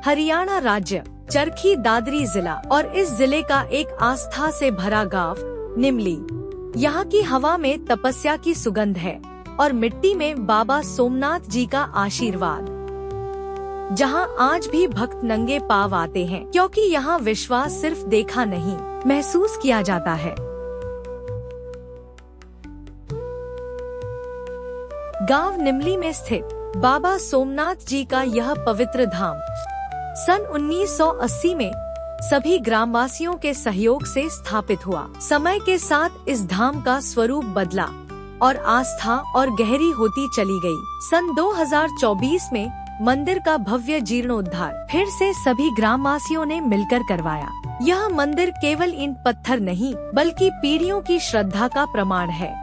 हरियाणा राज्य, चरखी दादरी जिला और इस जिले का एक आस्था से भरा गांव निमली। यहाँ की हवा में तपस्या की सुगंध है और मिट्टी में बाबा सोमनाथ जी का आशीर्वाद, जहाँ आज भी भक्त नंगे पांव आते हैं, क्योंकि यहाँ विश्वास सिर्फ देखा नहीं, महसूस किया जाता है। गांव निमली में स्थित बाबा सोमनाथ जी का यह पवित्र धाम सन 1980 में सभी ग्रामवासियों के सहयोग से स्थापित हुआ। समय के साथ इस धाम का स्वरूप बदला और आस्था और गहरी होती चली गई। सन 2024 में मंदिर का भव्य जीर्णोद्धार फिर से सभी ग्रामवासियों ने मिलकर करवाया। यह मंदिर केवल ईंट पत्थर नहीं, बल्कि पीढ़ियों की श्रद्धा का प्रमाण है।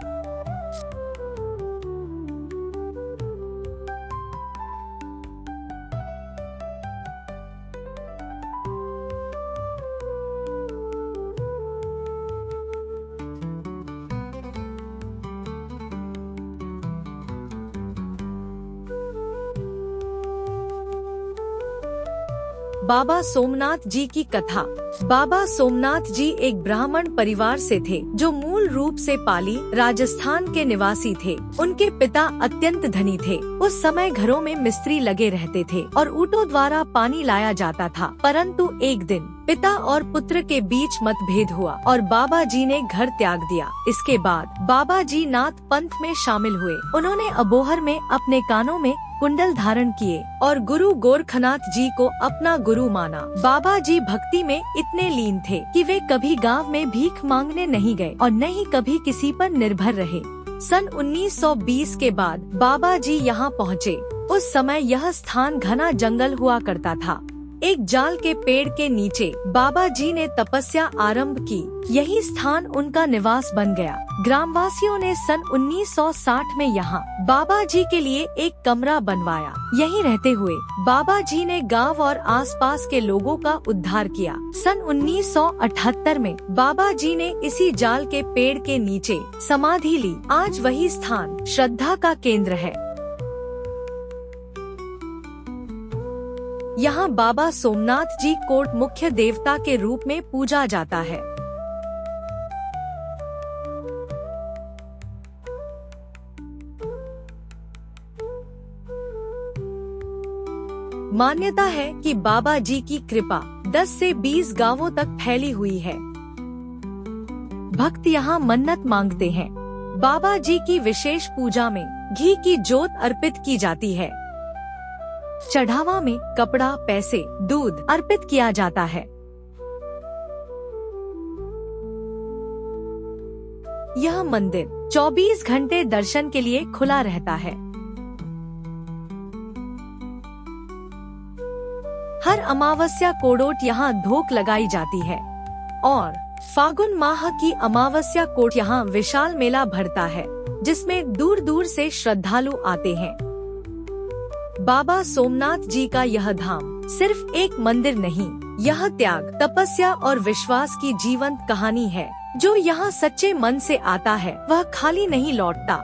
बाबा सोमनाथ जी की कथा। बाबा सोमनाथ जी एक ब्राह्मण परिवार से थे, जो मूल रूप से पाली, राजस्थान के निवासी थे। उनके पिता अत्यंत धनी थे। उस समय घरों में मिस्त्री लगे रहते थे और ऊँटों द्वारा पानी लाया जाता था। परंतु एक दिन पिता और पुत्र के बीच मतभेद हुआ और बाबा जी ने घर त्याग दिया। इसके बाद बाबा जी नाथ पंथ में शामिल हुए। उन्होंने अबोहर में अपने कानों में कुंडल धारण किए और गुरु गोरखनाथ जी को अपना गुरु माना। बाबा जी भक्ति में इतने लीन थे कि वे कभी गांव में भीख मांगने नहीं गए और न ही कभी किसी पर निर्भर रहे। सन 1920 के बाद बाबा जी यहाँ पहुँचे। उस समय यह स्थान घना जंगल हुआ करता था। एक जाल के पेड़ के नीचे बाबा जी ने तपस्या आरंभ की। यही स्थान उनका निवास बन गया। ग्रामवासियों ने सन 1960 में यहाँ बाबा जी के लिए एक कमरा बनवाया। यहीं रहते हुए बाबा जी ने गांव और आसपास के लोगों का उद्धार किया। सन 1978 में बाबा जी ने इसी जाल के पेड़ के नीचे समाधि ली। आज वही स्थान श्रद्धा का केंद्र है। यहाँ बाबा सोमनाथ जी कोट मुख्य देवता के रूप में पूजा जाता है। मान्यता है कि बाबा जी की कृपा 10 से 20 गांवों तक फैली हुई है। भक्त यहाँ मन्नत मांगते हैं। बाबा जी की विशेष पूजा में घी की जोत अर्पित की जाती है। चढ़ावा में कपड़ा, पैसे, दूध अर्पित किया जाता है। यह मंदिर 24 घंटे दर्शन के लिए खुला रहता है। हर अमावस्या कोड़ोट यहाँ धोक लगाई जाती है और फागुन माह की अमावस्या कोट यहाँ विशाल मेला भरता है, जिसमें दूर दूर से श्रद्धालु आते हैं। बाबा सोमनाथ जी का यह धाम सिर्फ एक मंदिर नहीं, यह त्याग, तपस्या और विश्वास की जीवंत कहानी है। जो यहाँ सच्चे मन से आता है, वह खाली नहीं लौटता।